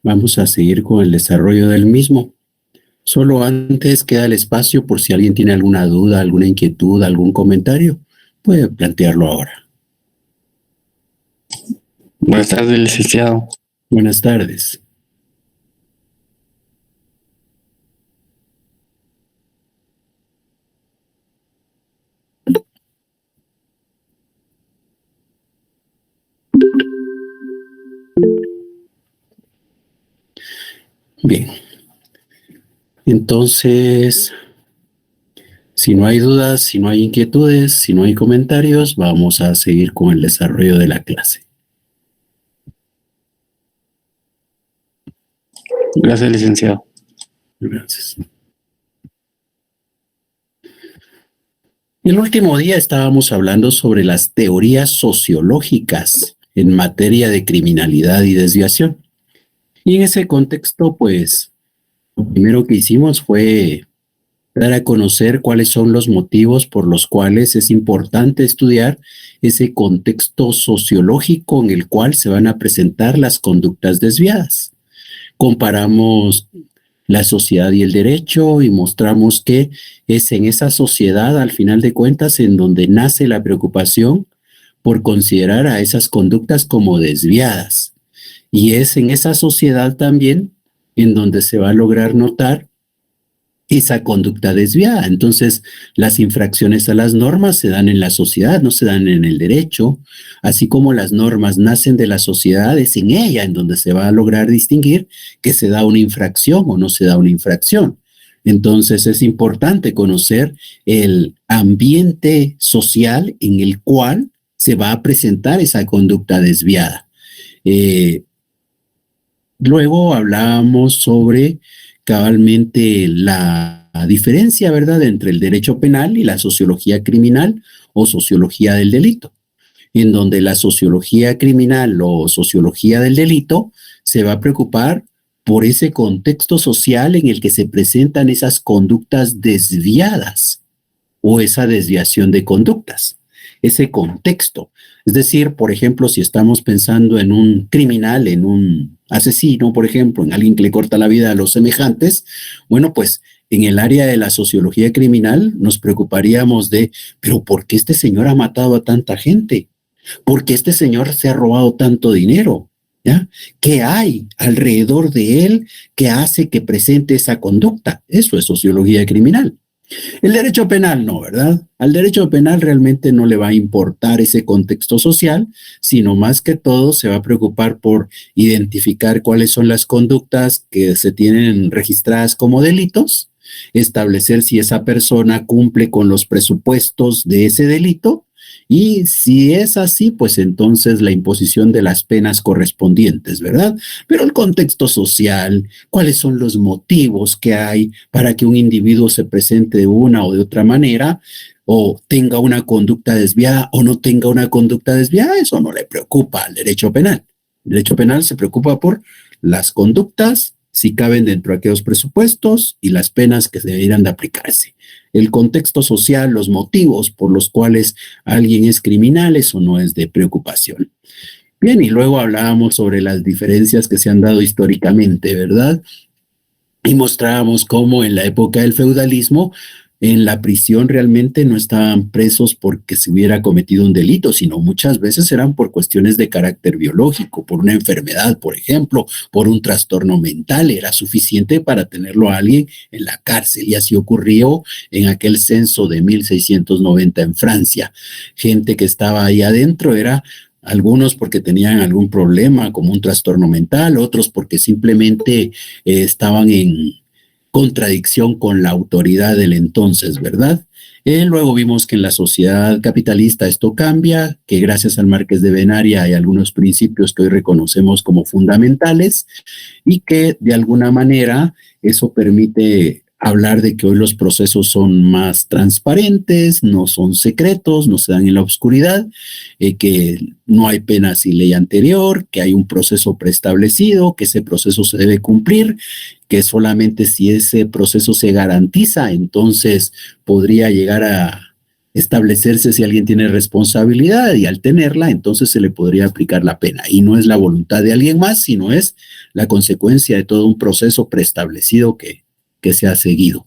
Vamos a seguir con el desarrollo del mismo. Solo antes queda el espacio por si alguien tiene alguna duda, alguna inquietud, algún comentario. Puede plantearlo ahora. Buenas tardes, licenciado. Buenas tardes. Bien. Entonces, si no hay dudas, si no hay inquietudes, si no hay comentarios, vamos a seguir con el desarrollo de la clase. Gracias, licenciado. Gracias. El último día estábamos hablando sobre las teorías sociológicas en materia de criminalidad y desviación. Y en ese contexto, pues, lo primero que hicimos fue dar a conocer cuáles son los motivos por los cuales es importante estudiar ese contexto sociológico en el cual se van a presentar las conductas desviadas. Comparamos la sociedad y el derecho y mostramos que es en esa sociedad, al final de cuentas, en donde nace la preocupación por considerar a esas conductas como desviadas. Y es en esa sociedad también en donde se va a lograr notar esa conducta desviada. Entonces, las infracciones a las normas se dan en la sociedad, no se dan en el derecho, así como las normas nacen de la sociedad, es en ella en donde se va a lograr distinguir que se da una infracción o no se da una infracción. Entonces, es importante conocer el ambiente social en el cual se va a presentar esa conducta desviada. Luego hablábamos sobre cabalmente la diferencia, ¿verdad?, entre el derecho penal y la sociología criminal o sociología del delito, en donde la sociología criminal o sociología del delito se va a preocupar por ese contexto social en el que se presentan esas conductas desviadas o esa desviación de conductas, ese contexto. Es decir, por ejemplo, si estamos pensando en un criminal, en un asesino, por ejemplo, en alguien que le corta la vida a los semejantes, bueno, pues en el área de la sociología criminal nos preocuparíamos de, pero ¿por qué este señor ha matado a tanta gente? ¿Por qué este señor se ha robado tanto dinero? ¿Ya? ¿Qué hay alrededor de él que hace que presente esa conducta? Eso es sociología criminal. El derecho penal no, ¿verdad? Al derecho penal realmente no le va a importar ese contexto social, sino más que todo se va a preocupar por identificar cuáles son las conductas que se tienen registradas como delitos, establecer si esa persona cumple con los presupuestos de ese delito y si es así, pues entonces la imposición de las penas correspondientes, ¿verdad? Pero el contexto social, cuáles son los motivos que hay para que un individuo se presente de una o de otra manera, o tenga una conducta desviada o no tenga una conducta desviada, eso no le preocupa al derecho penal. El derecho penal se preocupa por las conductas, si caben dentro de aquellos presupuestos y las penas que deberían de aplicarse. El contexto social, los motivos por los cuales alguien es criminal, eso no es de preocupación. Bien, y luego hablábamos sobre las diferencias que se han dado históricamente, ¿verdad? Y mostrábamos cómo en la época del feudalismo, en la prisión realmente no estaban presos porque se hubiera cometido un delito, sino muchas veces eran por cuestiones de carácter biológico, por una enfermedad, por ejemplo, por un trastorno mental. Era suficiente para tenerlo a alguien en la cárcel, y así ocurrió en aquel censo de 1690 en Francia. Gente que estaba ahí adentro era algunos porque tenían algún problema como un trastorno mental, otros porque simplemente estaban en contradicción con la autoridad del entonces, ¿verdad? Luego vimos que en la sociedad capitalista esto cambia, que gracias al Marqués de Venaria hay algunos principios que hoy reconocemos como fundamentales y que de alguna manera eso permite hablar de que hoy los procesos son más transparentes, no son secretos, no se dan en la oscuridad, que no hay pena sin ley anterior, que hay un proceso preestablecido, que ese proceso se debe cumplir, que solamente si ese proceso se garantiza, entonces podría llegar a establecerse si alguien tiene responsabilidad y al tenerla, entonces se le podría aplicar la pena. Y no es la voluntad de alguien más, sino es la consecuencia de todo un proceso preestablecido que se ha seguido.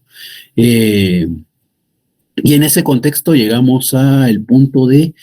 Y en ese contexto llegamos al punto de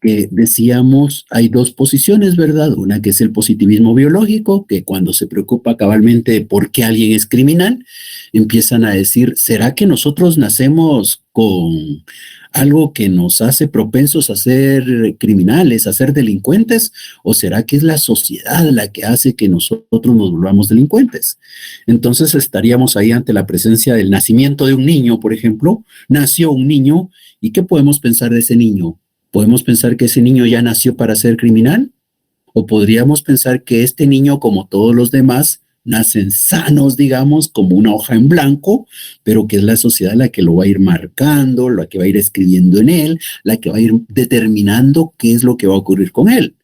que decíamos, hay dos posiciones, ¿verdad? Una que es el positivismo biológico, que cuando se preocupa cabalmente de por qué alguien es criminal, empiezan a decir, ¿será que nosotros nacemos con algo que nos hace propensos a ser criminales, a ser delincuentes? ¿O será que es la sociedad la que hace que nosotros nos volvamos delincuentes? Entonces estaríamos ahí ante la presencia del nacimiento de un niño, por ejemplo. Nació un niño, ¿y qué podemos pensar de ese niño? ¿Podemos pensar que ese niño ya nació para ser criminal? ¿O podríamos pensar que este niño, como todos los demás, nacen sanos, digamos, como una hoja en blanco, pero que es la sociedad la que lo va a ir marcando, la que va a ir escribiendo en él, la que va a ir determinando qué es lo que va a ocurrir con él?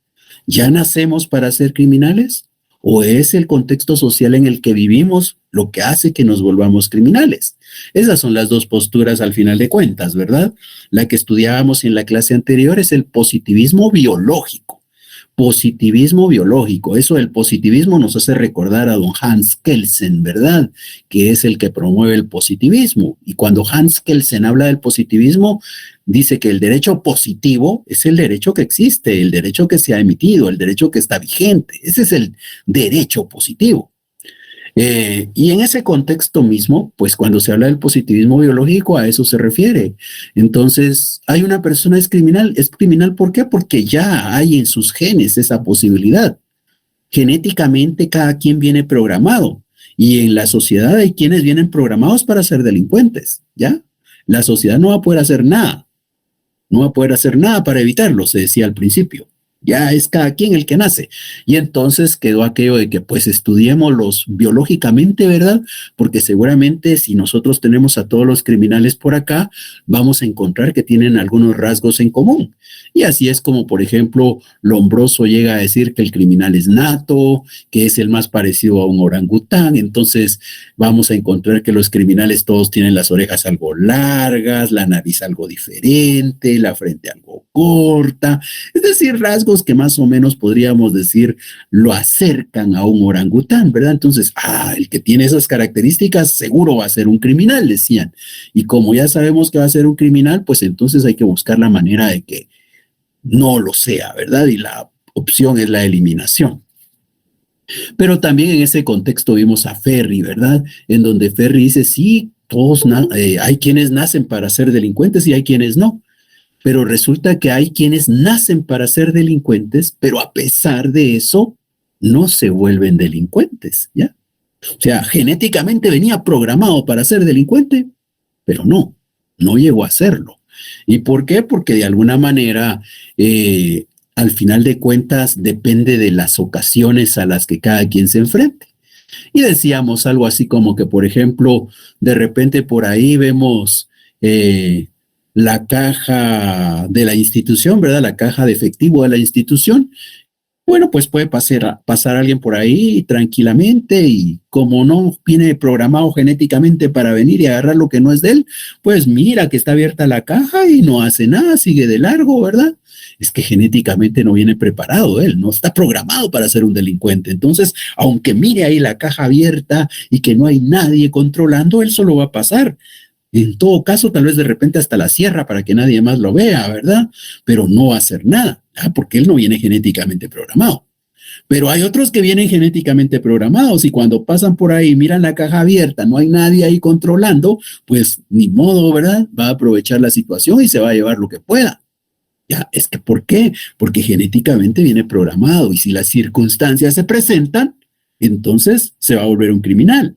¿Ya nacemos para ser criminales? ¿O es el contexto social en el que vivimos lo que hace que nos volvamos criminales? Esas son las dos posturas al final de cuentas, ¿verdad? La que estudiábamos en la clase anterior es el positivismo biológico. Positivismo biológico. Eso del positivismo nos hace recordar a don Hans Kelsen, ¿verdad? Que es el que promueve el positivismo. Y cuando Hans Kelsen habla del positivismo, dice que el derecho positivo es el derecho que existe, el derecho que se ha emitido, el derecho que está vigente. Ese es el derecho positivo. Y en ese contexto mismo, pues cuando se habla del positivismo biológico, a eso se refiere. Entonces, hay una persona es criminal, ¿por qué? Porque ya hay en sus genes esa posibilidad. Genéticamente cada quien viene programado y en la sociedad hay quienes vienen programados para ser delincuentes, ¿ya? La sociedad no va a poder hacer nada, no va a poder hacer nada para evitarlo, se decía al principio. Ya es cada quien el que nace. Y entonces quedó aquello de que pues estudiémoslos biológicamente, ¿verdad? Porque seguramente si nosotros tenemos a todos los criminales por acá, vamos a encontrar que tienen algunos rasgos en común. Y así es como, por ejemplo, Lombroso llega a decir que el criminal es nato, que es el más parecido a un orangután. Entonces vamos a encontrar que los criminales todos tienen las orejas algo largas, la nariz algo diferente, la frente algo corta. Es decir, rasgos que más o menos podríamos decir lo acercan a un orangután, ¿verdad? Entonces, el que tiene esas características seguro va a ser un criminal, decían. Y como ya sabemos que va a ser un criminal, pues entonces hay que buscar la manera de que no lo sea, ¿verdad? Y la opción es la eliminación. Pero también en ese contexto vimos a Ferri, ¿verdad? En donde Ferri dice, sí, todos hay quienes nacen para ser delincuentes y hay quienes no. Pero resulta que hay quienes nacen para ser delincuentes, pero a pesar de eso, no se vuelven delincuentes, ¿ya? O sea, genéticamente venía programado para ser delincuente, pero no llegó a serlo. ¿Y por qué? Porque de alguna manera, al final de cuentas, depende de las ocasiones a las que cada quien se enfrente. Y decíamos algo así como que, por ejemplo, de repente por ahí vemos la caja de la institución, ¿verdad? La caja de efectivo de la institución. Bueno, pues puede pasar alguien por ahí tranquilamente y como no viene programado genéticamente para venir y agarrar lo que no es de él, pues mira que está abierta la caja y no hace nada, sigue de largo, ¿verdad? Es que genéticamente no viene preparado él, no está programado para ser un delincuente. Entonces, aunque mire ahí la caja abierta y que no hay nadie controlando, él solo va a pasar. En todo caso, tal vez de repente hasta la cierra para que nadie más lo vea, ¿verdad? Pero no va a hacer nada, porque él no viene genéticamente programado. Pero hay otros que vienen genéticamente programados y cuando pasan por ahí, miran la caja abierta, no hay nadie ahí controlando, pues ni modo, ¿verdad? Va a aprovechar la situación y se va a llevar lo que pueda. Ya, es que ¿por qué? Porque genéticamente viene programado y si las circunstancias se presentan, entonces se va a volver un criminal.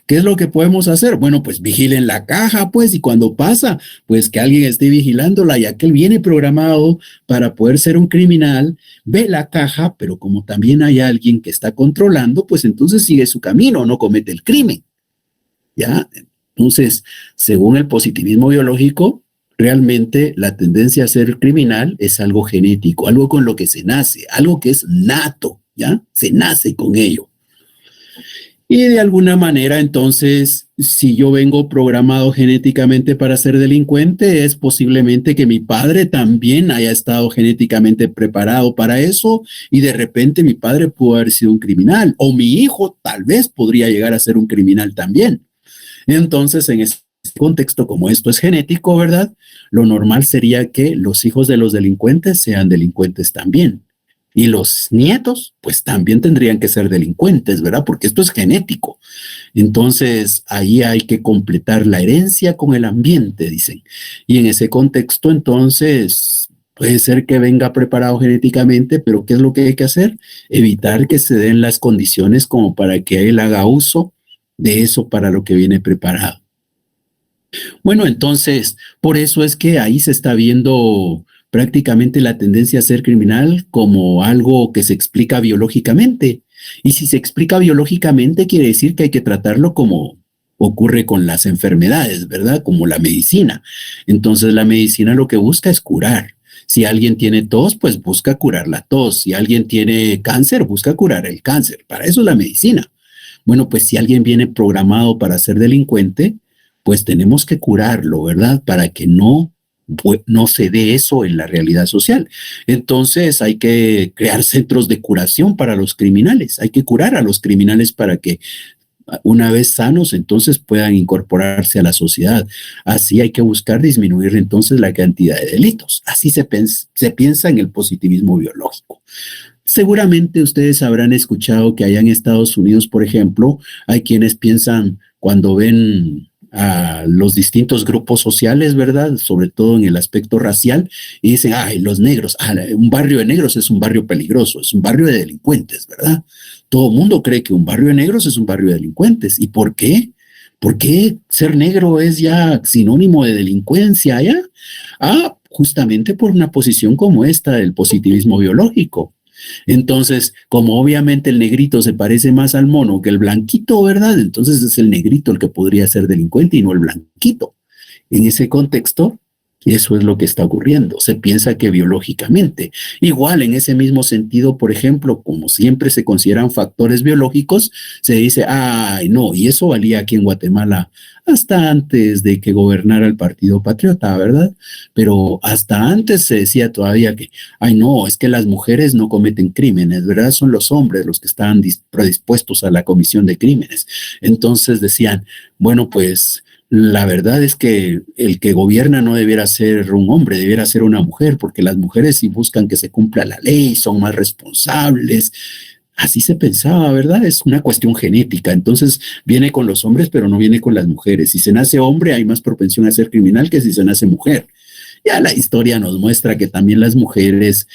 ¿Qué es lo que podemos hacer? Bueno, pues vigilen la caja, pues, y cuando pasa, pues que alguien esté vigilándola, ya que él viene programado para poder ser un criminal, ve la caja, pero como también hay alguien que está controlando, pues entonces sigue su camino, no comete el crimen. ¿Ya? Entonces, según el positivismo biológico, realmente la tendencia a ser criminal es algo genético, algo con lo que se nace, algo que es nato, ¿ya? Se nace con ello. Y de alguna manera, entonces, si yo vengo programado genéticamente para ser delincuente, es posiblemente que mi padre también haya estado genéticamente preparado para eso y de repente mi padre pudo haber sido un criminal o mi hijo tal vez podría llegar a ser un criminal también. Entonces, en ese contexto, como esto es genético, ¿verdad? Lo normal sería que los hijos de los delincuentes sean delincuentes también. Y los nietos, pues también tendrían que ser delincuentes, ¿verdad? Porque esto es genético. Entonces, ahí hay que completar la herencia con el ambiente, dicen. Y en ese contexto, entonces, puede ser que venga preparado genéticamente, pero ¿qué es lo que hay que hacer? Evitar que se den las condiciones como para que él haga uso de eso para lo que viene preparado. Bueno, entonces, por eso es que ahí se está viendo prácticamente la tendencia a ser criminal como algo que se explica biológicamente. Y si se explica biológicamente, quiere decir que hay que tratarlo como ocurre con las enfermedades, ¿verdad? Como la medicina. Entonces, la medicina lo que busca es curar. Si alguien tiene tos, pues busca curar la tos. Si alguien tiene cáncer, busca curar el cáncer. Para eso es la medicina. Bueno, pues si alguien viene programado para ser delincuente, pues tenemos que curarlo, ¿verdad? Para que no se dé eso en la realidad social. Entonces hay que crear centros de curación para los criminales. Hay que curar a los criminales para que una vez sanos, entonces puedan incorporarse a la sociedad. Así hay que buscar disminuir entonces la cantidad de delitos. Así se piensa en el positivismo biológico. Seguramente ustedes habrán escuchado que allá en Estados Unidos, por ejemplo, hay quienes piensan cuando ven a los distintos grupos sociales, ¿verdad? Sobre todo en el aspecto racial, y dicen, ay, los negros, un barrio de negros es un barrio peligroso, es un barrio de delincuentes, ¿verdad? Todo el mundo cree que un barrio de negros es un barrio de delincuentes. ¿Y por qué? ¿Por qué ser negro es ya sinónimo de delincuencia allá? Justamente por una posición como esta del positivismo biológico. Entonces, como obviamente el negrito se parece más al mono que el blanquito, ¿verdad? Entonces es el negrito el que podría ser delincuente y no el blanquito. En ese contexto, eso es lo que está ocurriendo. Se piensa que biológicamente. Igual, en ese mismo sentido, por ejemplo, como siempre se consideran factores biológicos, se dice, ay, no, y eso valía aquí en Guatemala hasta antes de que gobernara el Partido Patriota, ¿verdad? Pero hasta antes se decía todavía que, ay, no, es que las mujeres no cometen crímenes, ¿verdad? Son los hombres los que están predispuestos a la comisión de crímenes. Entonces decían, bueno, pues la verdad es que el que gobierna no debiera ser un hombre, debiera ser una mujer, porque las mujeres sí buscan que se cumpla la ley, son más responsables. Así se pensaba, ¿verdad? Es una cuestión genética. Entonces viene con los hombres, pero no viene con las mujeres. Si se nace hombre, hay más propensión a ser criminal que si se nace mujer. Ya la historia nos muestra que también las mujeres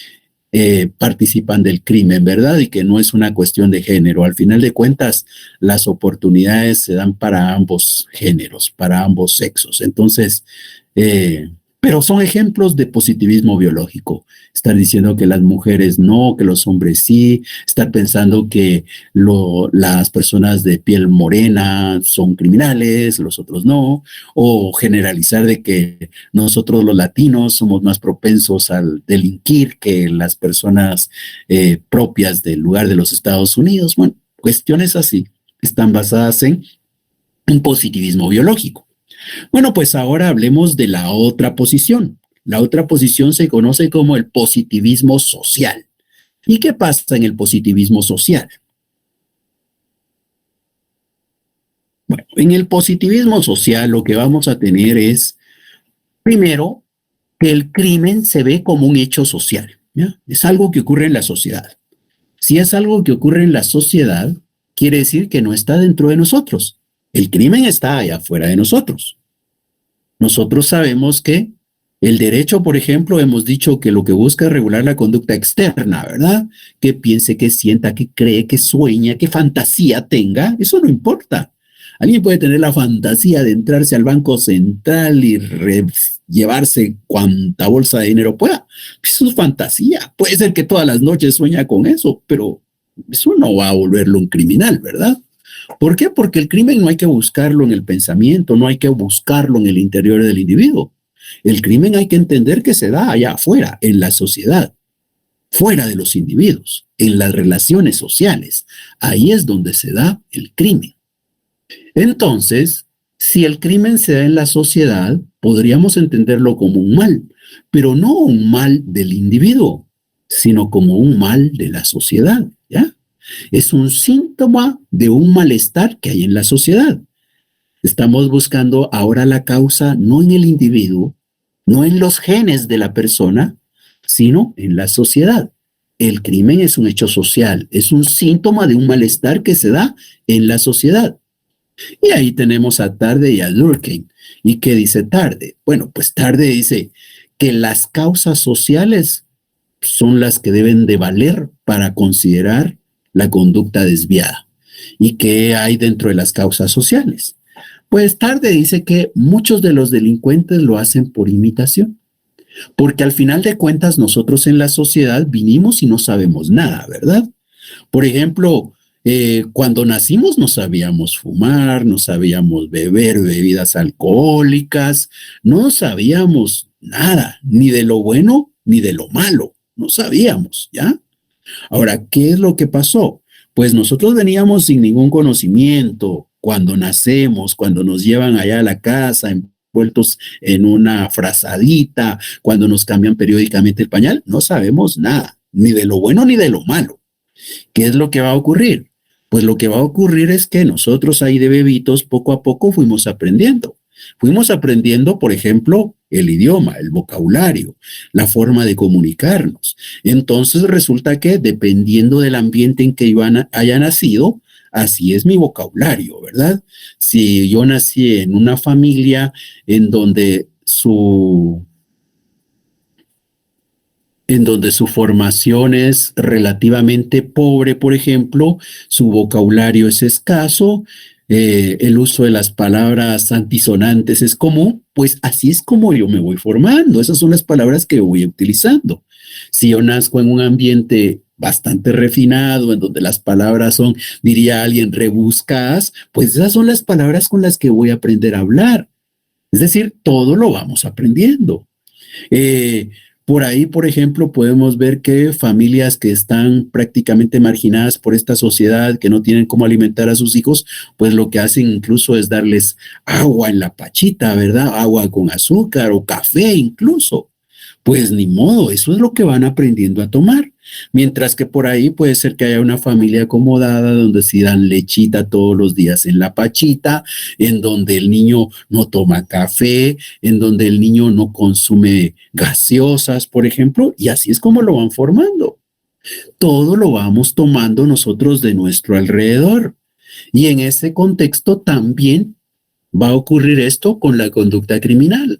participan del crimen, ¿verdad? Y que no es una cuestión de género. Al final de cuentas, las oportunidades se dan para ambos géneros, para ambos sexos. Entonces, pero son ejemplos de positivismo biológico. Estar diciendo que las mujeres no, que los hombres sí, estar pensando que las personas de piel morena son criminales, los otros no, o generalizar de que nosotros los latinos somos más propensos al delinquir que las personas propias del lugar de los Estados Unidos. Bueno, cuestiones así están basadas en un positivismo biológico. Bueno, pues ahora hablemos de la otra posición. La otra posición se conoce como el positivismo social. ¿Y qué pasa en el positivismo social? Bueno, en el positivismo social lo que vamos a tener es, primero, que el crimen se ve como un hecho social, ¿ya? Es algo que ocurre en la sociedad. Si es algo que ocurre en la sociedad, quiere decir que no está dentro de nosotros. El crimen está allá afuera de nosotros. Nosotros sabemos que el derecho, por ejemplo, hemos dicho que lo que busca es regular la conducta externa, ¿verdad? Que piense, que sienta, que cree, que sueña, que fantasía tenga, eso no importa. Alguien puede tener la fantasía de entrarse al Banco Central y llevarse cuanta bolsa de dinero pueda. Eso es fantasía. Puede ser que todas las noches sueña con eso, pero eso no va a volverlo un criminal, ¿verdad? ¿Por qué? Porque el crimen no hay que buscarlo en el pensamiento, no hay que buscarlo en el interior del individuo. El crimen hay que entender que se da allá afuera, en la sociedad. fuera de los individuos, en las relaciones sociales. Ahí es donde se da el crimen. Entonces, si el crimen se da en la sociedad, podríamos entenderlo como un mal, pero no un mal del individuo, sino como un mal de la sociedad, ¿ya? Es un síntoma de un malestar que hay en la sociedad. Estamos buscando ahora la causa no en el individuo, no en los genes de la persona, sino en la sociedad. El crimen es un hecho social, es un síntoma de un malestar que se da en la sociedad. Y ahí tenemos a Tarde y a Durkheim. ¿Y qué dice Tarde? Bueno, pues Tarde dice que las causas sociales son las que deben de valer para considerar la conducta desviada. ¿Y qué hay dentro de las causas sociales? Pues Tarde dice que muchos de los delincuentes lo hacen por imitación, porque al final de cuentas nosotros en la sociedad vinimos y no sabemos nada, ¿verdad? Por ejemplo, cuando nacimos no sabíamos fumar, no sabíamos beber bebidas alcohólicas, no sabíamos nada, ni de lo bueno ni de lo malo, no sabíamos, ¿ya? Ahora, ¿qué es lo que pasó? Pues nosotros veníamos sin ningún conocimiento cuando nacemos, cuando nos llevan allá a la casa, envueltos en una frazadita, cuando nos cambian periódicamente el pañal, no sabemos nada, ni de lo bueno ni de lo malo. ¿Qué es lo que va a ocurrir? Pues lo que va a ocurrir es que nosotros ahí de bebitos poco a poco fuimos aprendiendo. Fuimos aprendiendo, por ejemplo, el idioma, el vocabulario, la forma de comunicarnos. Entonces resulta que dependiendo del ambiente en que haya nacido, así es mi vocabulario, ¿verdad? Si yo nací en una familia en donde su formación es relativamente pobre, por ejemplo, su vocabulario es escaso, el uso de las palabras antisonantes es común, pues así es como yo me voy formando, esas son las palabras que voy utilizando. Si yo nazco en un ambiente bastante refinado, en donde las palabras son, diría alguien, rebuscadas, pues esas son las palabras con las que voy a aprender a hablar. Es decir, todo lo vamos aprendiendo. Eh, por ahí, por ejemplo, podemos ver que familias que están prácticamente marginadas por esta sociedad, que no tienen cómo alimentar a sus hijos, pues lo que hacen incluso es darles agua en la pachita, ¿verdad? Agua con azúcar o café incluso. Pues ni modo, eso es lo que van aprendiendo a tomar. Mientras que por ahí puede ser que haya una familia acomodada donde se dan lechita todos los días en la pachita, en donde el niño no toma café, en donde el niño no consume gaseosas, por ejemplo, y así es como lo van formando. Todo lo vamos tomando nosotros de nuestro alrededor. Y en ese contexto también va a ocurrir esto con la conducta criminal.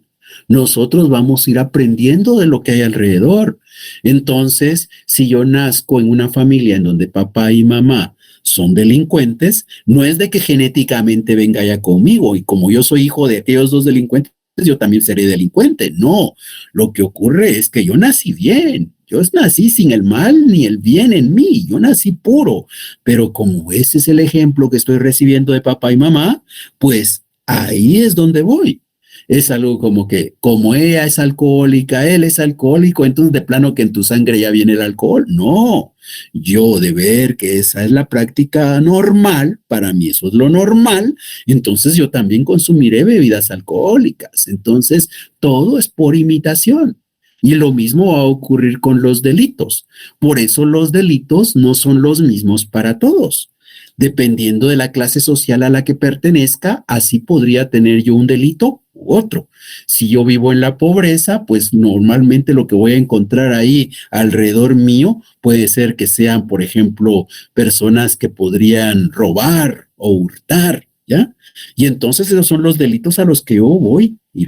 Nosotros vamos a ir aprendiendo de lo que hay alrededor. Entonces, si yo nazco en una familia en donde papá y mamá son delincuentes, no es de que genéticamente venga ya conmigo y como yo soy hijo de aquellos dos delincuentes, yo también seré delincuente. No, lo que ocurre es que yo nací bien. Yo nací sin el mal ni el bien en mí, yo nací puro, pero como ese es el ejemplo que estoy recibiendo de papá y mamá, pues ahí es donde voy. Es algo como que, como ella es alcohólica, él es alcohólico, entonces de plano que en tu sangre ya viene el alcohol. No, yo de ver que esa es la práctica normal, para mí eso es lo normal, entonces yo también consumiré bebidas alcohólicas. Entonces, todo es por imitación. Y lo mismo va a ocurrir con los delitos. Por eso los delitos no son los mismos para todos. Dependiendo de la clase social a la que pertenezca, así podría tener yo un delito u otro. Si yo vivo en la pobreza, pues normalmente lo que voy a encontrar ahí alrededor mío puede ser que sean, por ejemplo, personas que podrían robar o hurtar, ¿ya? Y entonces esos son los delitos a los que yo voy y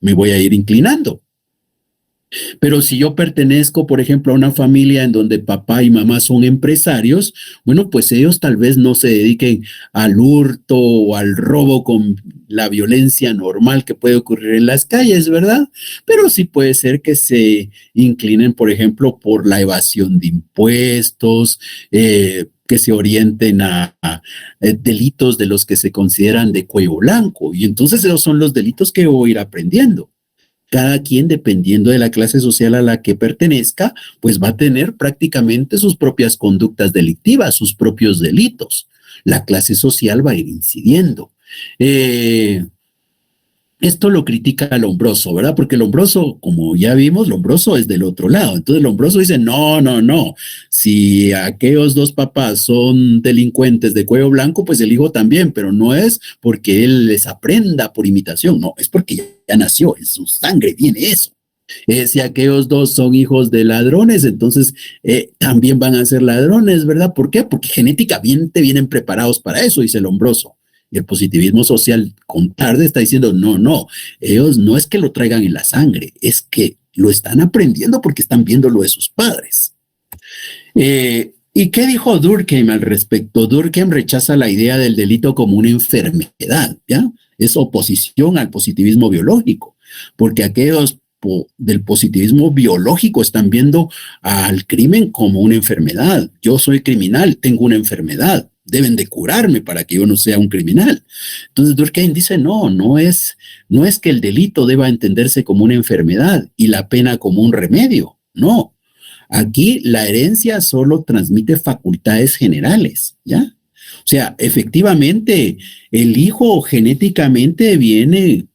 me voy a ir inclinando. Pero si yo pertenezco, por ejemplo, a una familia en donde papá y mamá son empresarios, bueno, pues ellos tal vez no se dediquen al hurto o al robo con la violencia normal que puede ocurrir en las calles, ¿verdad? Pero sí puede ser que se inclinen, por ejemplo, por la evasión de impuestos, que se orienten a delitos de los que se consideran de cuello blanco. Y entonces esos son los delitos que voy a ir aprendiendo. cada quien, dependiendo de la clase social a la que pertenezca, pues va a tener prácticamente sus propias conductas delictivas, sus propios delitos. La clase social va a ir incidiendo. Esto lo critica Lombroso, ¿verdad? Porque Lombroso, como ya vimos, Lombroso es del otro lado. Entonces Lombroso dice, no, no, no. Si aquellos dos papás son delincuentes de cuello blanco, pues el hijo también, pero no es porque él les aprenda por imitación, no, es porque ya nació, en su sangre viene eso. Si aquellos dos son hijos de ladrones, entonces también van a ser ladrones, ¿verdad? ¿Por qué? Porque genéticamente vienen preparados para eso, dice Lombroso. Y el positivismo social con tarde está diciendo, no, no, ellos no es que lo traigan en la sangre, es que lo están aprendiendo porque están viendo lo de sus padres. ¿Y qué dijo Durkheim al respecto? Durkheim rechaza la idea del delito como una enfermedad, ¿ya? Es oposición al positivismo biológico, porque aquellos del positivismo biológico están viendo al crimen como una enfermedad. Yo soy criminal, tengo una enfermedad, deben de curarme para que yo no sea un criminal. Entonces Durkheim dice, no es que el delito deba entenderse como una enfermedad y la pena como un remedio, no. Aquí la herencia solo transmite facultades generales, ¿ya? O sea, efectivamente, el hijo genéticamente viene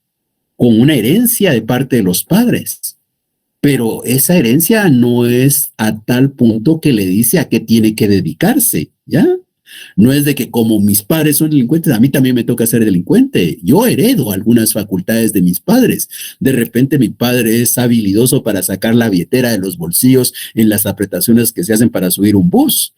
con una herencia de parte de los padres, pero esa herencia no es a tal punto que le dice a qué tiene que dedicarse, ¿ya? No es de que como mis padres son delincuentes, a mí también me toca ser delincuente. Yo heredo algunas facultades de mis padres. De repente mi padre es habilidoso para sacar la billetera de los bolsillos en las apretaciones que se hacen para subir un bus.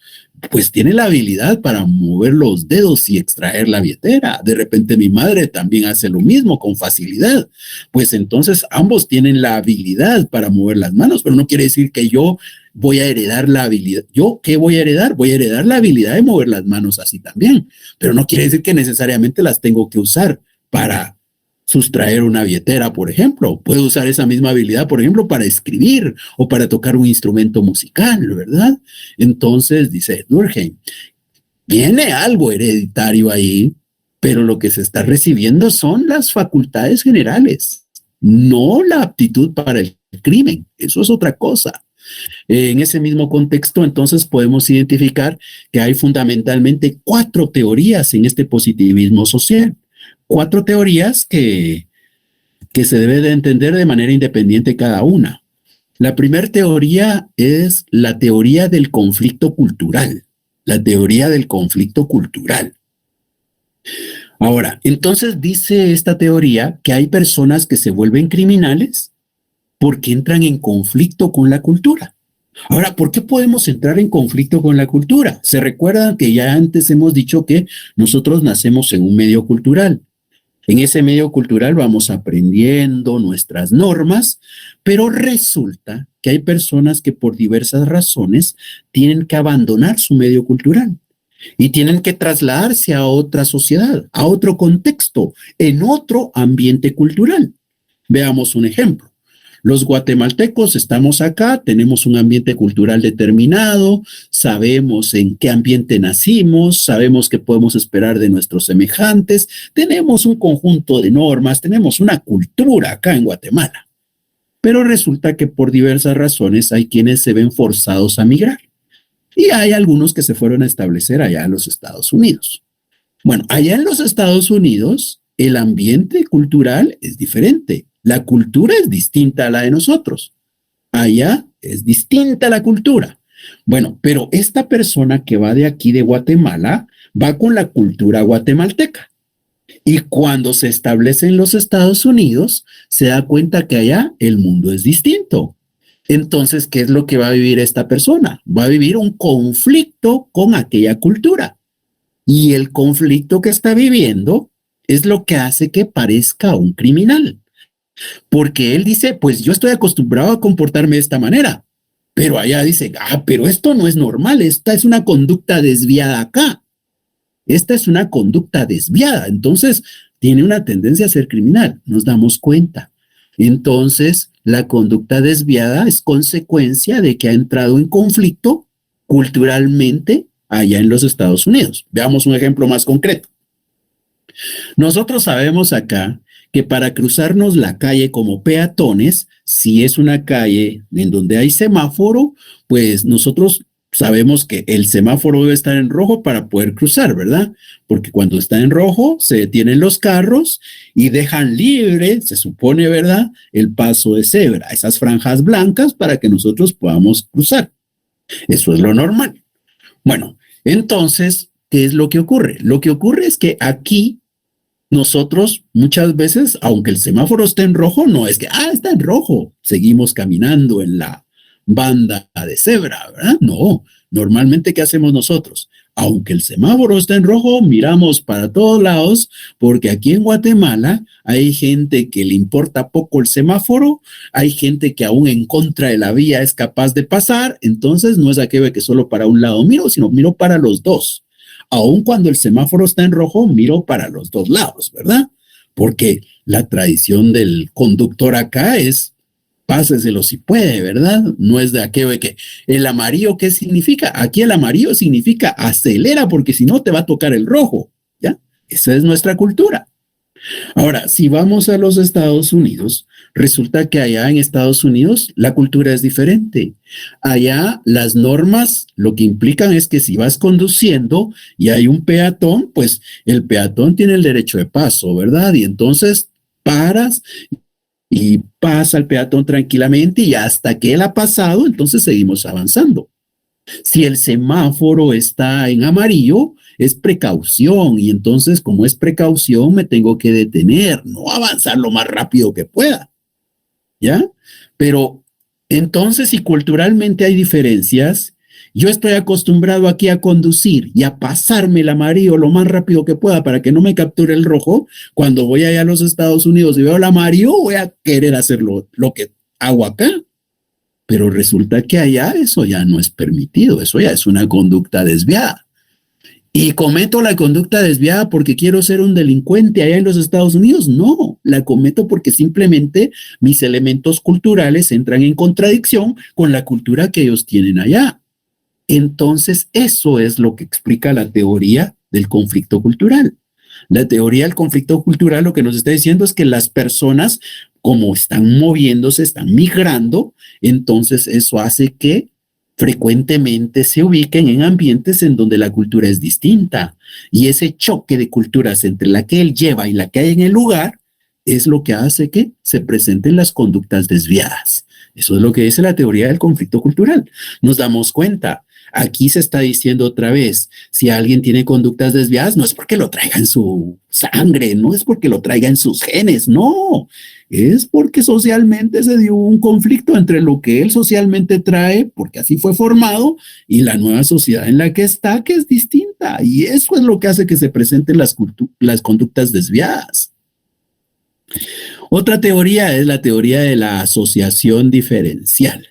Pues tiene la habilidad para mover los dedos y extraer la billetera. De repente mi madre también hace lo mismo con facilidad. Pues entonces ambos tienen la habilidad para mover las manos, pero no quiere decir que yo voy a heredar la habilidad. ¿Yo qué voy a heredar? Voy a heredar la habilidad de mover las manos así también, pero no quiere decir que necesariamente las tengo que usar para sustraer una billetera, por ejemplo. Puedo usar esa misma habilidad, por ejemplo, para escribir o para tocar un instrumento musical, ¿verdad? Entonces, dice Durkheim, viene algo hereditario ahí, pero lo que se está recibiendo son las facultades generales, no la aptitud para el crimen. Eso es otra cosa. En ese mismo contexto, entonces, podemos identificar que hay fundamentalmente 4 teorías en este positivismo social. 4 teorías que se debe de entender de manera independiente cada una. La primera teoría es la teoría del conflicto cultural. La teoría del conflicto cultural. Ahora, entonces dice esta teoría que hay personas que se vuelven criminales porque entran en conflicto con la cultura. Ahora, ¿por qué podemos entrar en conflicto con la cultura? Se recuerdan que ya antes hemos dicho que nosotros nacemos en un medio cultural. En ese medio cultural vamos aprendiendo nuestras normas, pero resulta que hay personas que por diversas razones tienen que abandonar su medio cultural y tienen que trasladarse a otra sociedad, a otro contexto, en otro ambiente cultural. Veamos un ejemplo. Los guatemaltecos estamos acá, tenemos un ambiente cultural determinado, sabemos en qué ambiente nacimos, sabemos qué podemos esperar de nuestros semejantes, tenemos un conjunto de normas, tenemos una cultura acá en Guatemala. Pero resulta que por diversas razones hay quienes se ven forzados a migrar y hay algunos que se fueron a establecer allá en los Estados Unidos. Bueno, allá en los Estados Unidos el ambiente cultural es diferente. La cultura es distinta a la de nosotros. Allá es distinta la cultura. Bueno, pero esta persona que va de aquí de Guatemala va con la cultura guatemalteca. Y cuando se establece en los Estados Unidos, se da cuenta que allá el mundo es distinto. Entonces, ¿qué es lo que va a vivir esta persona? Va a vivir un conflicto con aquella cultura. Y el conflicto que está viviendo es lo que hace que parezca un criminal. Porque él dice, pues yo estoy acostumbrado a comportarme de esta manera, pero allá dice, pero esto no es normal, esta es una conducta desviada acá, esta es una conducta desviada, entonces tiene una tendencia a ser criminal, nos damos cuenta. Entonces, la conducta desviada es consecuencia de que ha entrado en conflicto culturalmente allá en los Estados Unidos. Veamos un ejemplo más concreto. Nosotros sabemos acá que para cruzarnos la calle como peatones, si es una calle en donde hay semáforo, pues nosotros sabemos que el semáforo debe estar en rojo para poder cruzar, ¿verdad? Porque cuando está en rojo se detienen los carros y dejan libre, se supone, ¿verdad?, el paso de cebra, esas franjas blancas para que nosotros podamos cruzar. Eso es lo normal. Bueno, entonces, ¿qué es lo que ocurre? Lo que ocurre es que aquí nosotros muchas veces, aunque el semáforo esté en rojo, no es que, está en rojo, seguimos caminando en la banda de cebra, ¿verdad? No, normalmente, ¿qué hacemos nosotros? Aunque el semáforo está en rojo, miramos para todos lados, porque aquí en Guatemala hay gente que le importa poco el semáforo, hay gente que aún en contra de la vía es capaz de pasar, entonces no es aquello que solo para un lado miro, sino miro para los dos. Aun cuando el semáforo está en rojo, miro para los dos lados, ¿verdad? Porque la tradición del conductor acá es páseselo si puede, ¿verdad? No es de aquello de que el amarillo, ¿qué significa? Aquí el amarillo significa acelera porque si no te va a tocar el rojo, ¿ya? Esa es nuestra cultura. Ahora, si vamos a los Estados Unidos, resulta que allá en Estados Unidos la cultura es diferente. Allá las normas lo que implican es que si vas conduciendo y hay un peatón, pues el peatón tiene el derecho de paso, ¿verdad? Y entonces paras y pasa el peatón tranquilamente y hasta que él ha pasado, entonces seguimos avanzando. Si el semáforo está en amarillo, es precaución y entonces como es precaución me tengo que detener, no avanzar lo más rápido que pueda, ¿ya? Pero entonces si culturalmente hay diferencias, yo estoy acostumbrado aquí a conducir y a pasarme el amarillo lo más rápido que pueda para que no me capture el rojo. Cuando voy allá a los Estados Unidos y veo el amarillo, voy a querer hacer lo que hago acá. Pero resulta que allá eso ya no es permitido, eso ya es una conducta desviada. ¿Y cometo la conducta desviada porque quiero ser un delincuente allá en los Estados Unidos? No, la cometo porque simplemente mis elementos culturales entran en contradicción con la cultura que ellos tienen allá. Entonces, eso es lo que explica la teoría del conflicto cultural. La teoría del conflicto cultural lo que nos está diciendo es que las personas, como están moviéndose, están migrando, entonces eso hace que frecuentemente se ubiquen en ambientes en donde la cultura es distinta. Y ese choque de culturas entre la que él lleva y la que hay en el lugar es lo que hace que se presenten las conductas desviadas. Eso es lo que dice la teoría del conflicto cultural. Nos damos cuenta. Aquí se está diciendo otra vez, si alguien tiene conductas desviadas, no es porque lo traiga en su sangre, no es porque lo traiga en sus genes, no, es porque socialmente se dio un conflicto entre lo que él socialmente trae, porque así fue formado, y la nueva sociedad en la que está, que es distinta, y eso es lo que hace que se presenten las conductas desviadas. Otra teoría es la teoría de la asociación diferencial.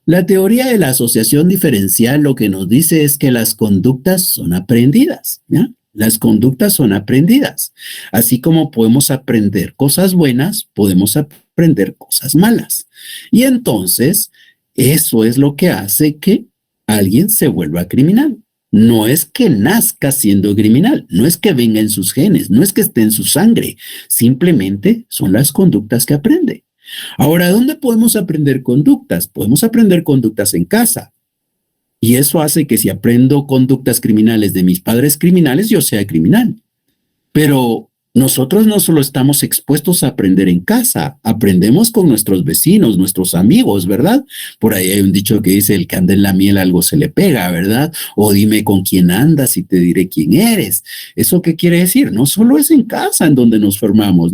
La teoría de la asociación diferencial lo que nos dice es que las conductas son aprendidas, ¿ya? Las conductas son aprendidas. Así como podemos aprender cosas buenas, podemos aprender cosas malas. Y entonces, eso es lo que hace que alguien se vuelva criminal. No es que nazca siendo criminal, no es que venga en sus genes, no es que esté en su sangre, simplemente son las conductas que aprende. Ahora, ¿dónde podemos aprender conductas? Podemos aprender conductas en casa. Y eso hace que si aprendo conductas criminales de mis padres criminales, yo sea criminal. Pero nosotros no solo estamos expuestos a aprender en casa, aprendemos con nuestros vecinos, nuestros amigos, ¿verdad? Por ahí hay un dicho que dice, el que anda en la miel algo se le pega, ¿verdad? O dime con quién andas y te diré quién eres. ¿Eso qué quiere decir? No solo es en casa en donde nos formamos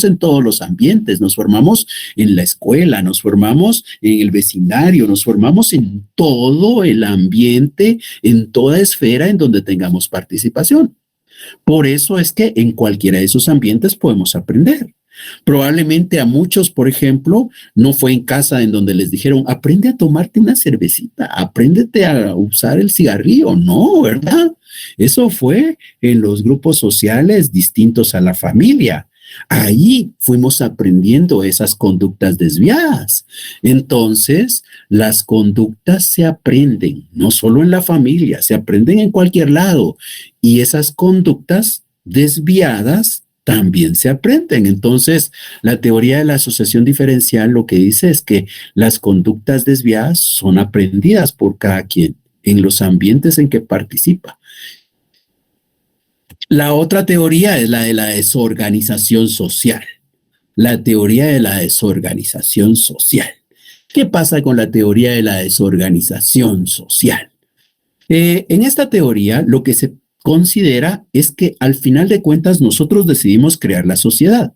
en todos los ambientes, nos formamos en la escuela, nos formamos en el vecindario, nos formamos en todo el ambiente, en toda esfera en donde tengamos participación. Por eso es que en cualquiera de esos ambientes podemos aprender. Probablemente a muchos, por ejemplo, no fue en casa en donde les dijeron, aprende a tomarte una cervecita, apréndete a usar el cigarrillo. No, ¿verdad? Eso fue en los grupos sociales distintos a la familia. Ahí fuimos aprendiendo esas conductas desviadas. Entonces, las conductas se aprenden, no solo en la familia, se aprenden en cualquier lado. Y esas conductas desviadas también se aprenden. Entonces, la teoría de la asociación diferencial lo que dice es que las conductas desviadas son aprendidas por cada quien en los ambientes en que participa. La otra teoría es la de la desorganización social. La teoría de la desorganización social. ¿Qué pasa con la teoría de la desorganización social? En esta teoría, lo que se considera es que al final de cuentas nosotros decidimos crear la sociedad.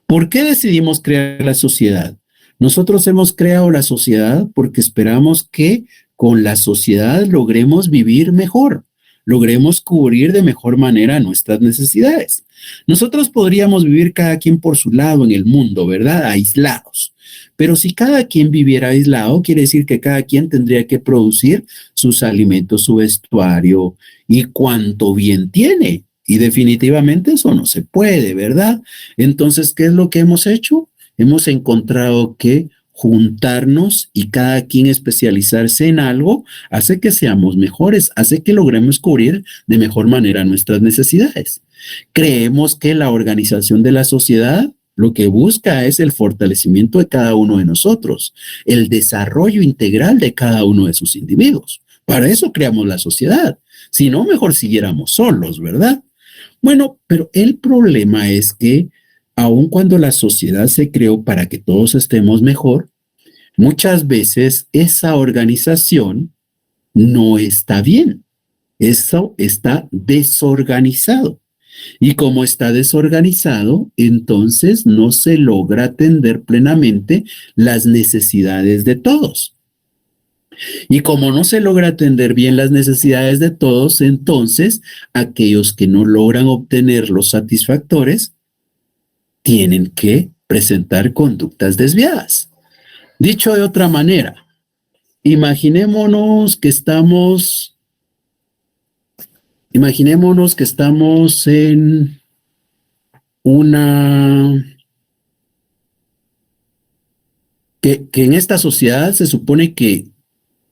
¿Por qué decidimos crear la sociedad? Nosotros hemos creado la sociedad porque esperamos que con la sociedad logremos vivir mejor, logremos cubrir de mejor manera nuestras necesidades. Nosotros podríamos vivir cada quien por su lado en el mundo, ¿verdad? Aislados. Pero si cada quien viviera aislado, quiere decir que cada quien tendría que producir sus alimentos, su vestuario y cuánto bien tiene. Y definitivamente eso no se puede, ¿verdad? Entonces, ¿qué es lo que hemos hecho? Hemos encontrado que juntarnos y cada quien especializarse en algo hace que seamos mejores, hace que logremos cubrir de mejor manera nuestras necesidades. Creemos que la organización de la sociedad lo que busca es el fortalecimiento de cada uno de nosotros, el desarrollo integral de cada uno de sus individuos. Para eso creamos la sociedad. Si no, mejor siguiéramos solos, ¿verdad? Bueno, pero el problema es que aun cuando la sociedad se creó para que todos estemos mejor, muchas veces esa organización no está bien. Eso está desorganizado. Y como está desorganizado, entonces no se logra atender plenamente las necesidades de todos. Y como no se logra atender bien las necesidades de todos, entonces aquellos que no logran obtener los satisfactores tienen que presentar conductas desviadas. Dicho de otra manera, imaginémonos que estamos en que en esta sociedad se supone que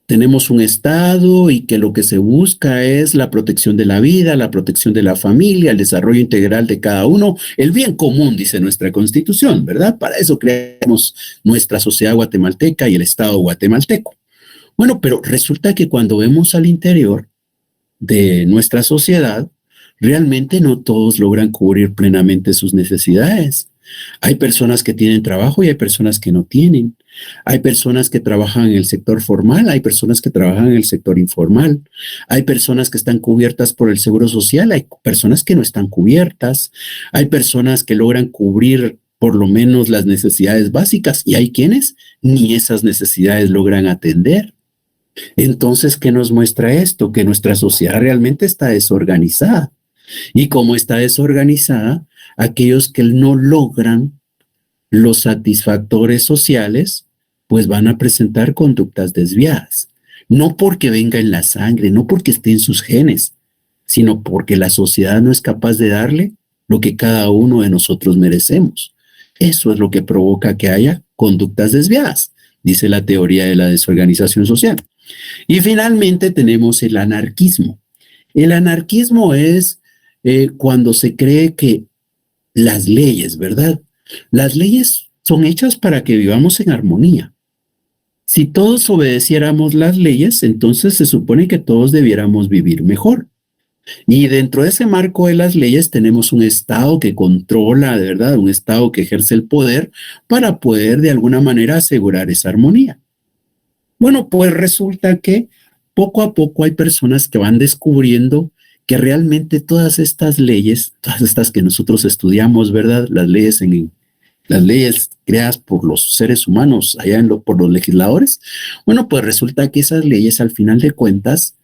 tenemos un Estado y que lo que se busca es la protección de la vida, la protección de la familia, el desarrollo integral de cada uno, el bien común, dice nuestra Constitución, ¿verdad? Para eso creamos nuestra sociedad guatemalteca y el Estado guatemalteco. Bueno, pero resulta que cuando vemos al interior de nuestra sociedad, realmente no todos logran cubrir plenamente sus necesidades. Hay personas que tienen trabajo y hay personas que no tienen. Hay personas que trabajan en el sector formal, hay personas que trabajan en el sector informal. Hay personas que están cubiertas por el seguro social, hay personas que no están cubiertas. Hay personas que logran cubrir por lo menos las necesidades básicas y hay quienes ni esas necesidades logran atender. Entonces, ¿qué nos muestra esto? Que nuestra sociedad realmente está desorganizada. Y como está desorganizada, aquellos que no logran los satisfactores sociales, pues van a presentar conductas desviadas. No porque venga en la sangre, no porque esté en sus genes, sino porque la sociedad no es capaz de darle lo que cada uno de nosotros merecemos. Eso es lo que provoca que haya conductas desviadas, dice la teoría de la desorganización social. Y finalmente tenemos el anarquismo. El anarquismo es cuando se cree que las leyes, ¿verdad? Las leyes son hechas para que vivamos en armonía. Si todos obedeciéramos las leyes, entonces se supone que todos debiéramos vivir mejor. Y dentro de ese marco de las leyes tenemos un Estado que controla, de verdad, un Estado que ejerce el poder para poder de alguna manera asegurar esa armonía. Bueno, pues resulta que poco a poco hay personas que van descubriendo que realmente todas estas leyes, todas estas que nosotros estudiamos, ¿verdad? Las leyes creadas por los seres humanos, por los legisladores, bueno, pues resulta que esas leyes al final de cuentas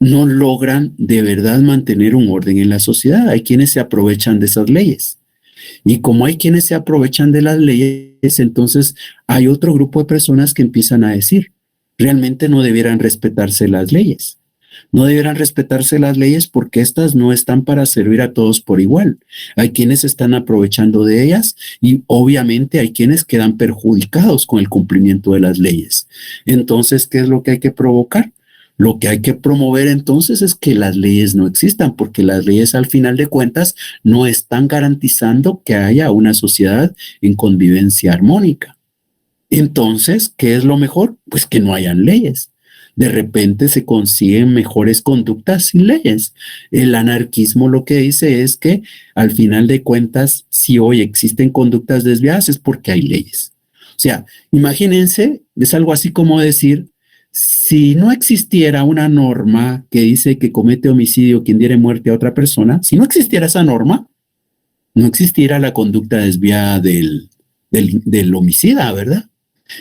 no logran de verdad mantener un orden en la sociedad. Hay quienes se aprovechan de esas leyes. Y como hay quienes se aprovechan de las leyes, entonces hay otro grupo de personas que empiezan a decir, realmente no debieran respetarse las leyes. No deberán respetarse las leyes porque estas no están para servir a todos por igual. Hay quienes están aprovechando de ellas y obviamente hay quienes quedan perjudicados con el cumplimiento de las leyes. Entonces, ¿qué es lo que hay que provocar? Lo que hay que promover entonces es que las leyes no existan, porque las leyes al final de cuentas no están garantizando que haya una sociedad en convivencia armónica. Entonces, ¿qué es lo mejor? Pues que no hayan leyes. De repente se consiguen mejores conductas sin leyes. El anarquismo lo que dice es que al final de cuentas, si hoy existen conductas desviadas es porque hay leyes. O sea, imagínense, es algo así como decir, si no existiera una norma que dice que comete homicidio quien diere muerte a otra persona, si no existiera esa norma, no existiera la conducta desviada del homicida, ¿verdad?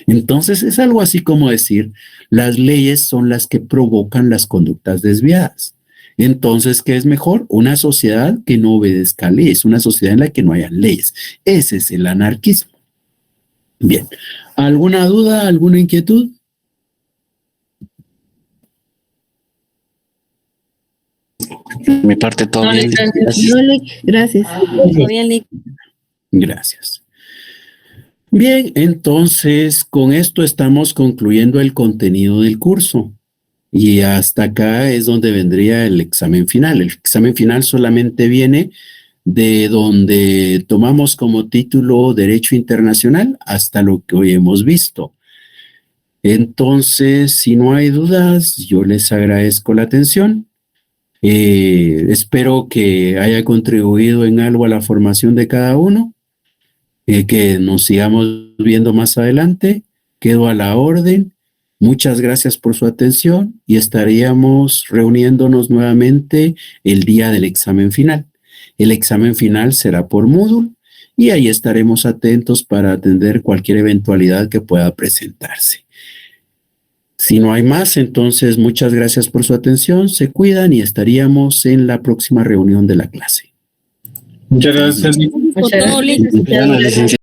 Entonces es algo así como decir, las leyes son las que provocan las conductas desviadas. Entonces, ¿qué es mejor? Una sociedad que no obedezca leyes, una sociedad en la que no haya leyes. Ese es el anarquismo. Bien, ¿alguna duda, alguna inquietud? Mi parte todo bien. Gracias. Gracias. Todo bien, Lick. Gracias. Bien, entonces con esto estamos concluyendo el contenido del curso y hasta acá es donde vendría el examen final. El examen final solamente viene de donde tomamos como título Derecho Internacional hasta lo que hoy hemos visto. Entonces, si no hay dudas, yo les agradezco la atención. Espero que haya contribuido en algo a la formación de cada uno. Que nos sigamos viendo más adelante. Quedo a la orden. Muchas gracias por su atención y estaríamos reuniéndonos nuevamente el día del examen final. El examen final será por Moodle y ahí estaremos atentos para atender cualquier eventualidad que pueda presentarse. Si no hay más, entonces muchas gracias por su atención, se cuidan y estaríamos en la próxima reunión de la clase. Muchas gracias. Muchas gracias. Gracias, licenciado.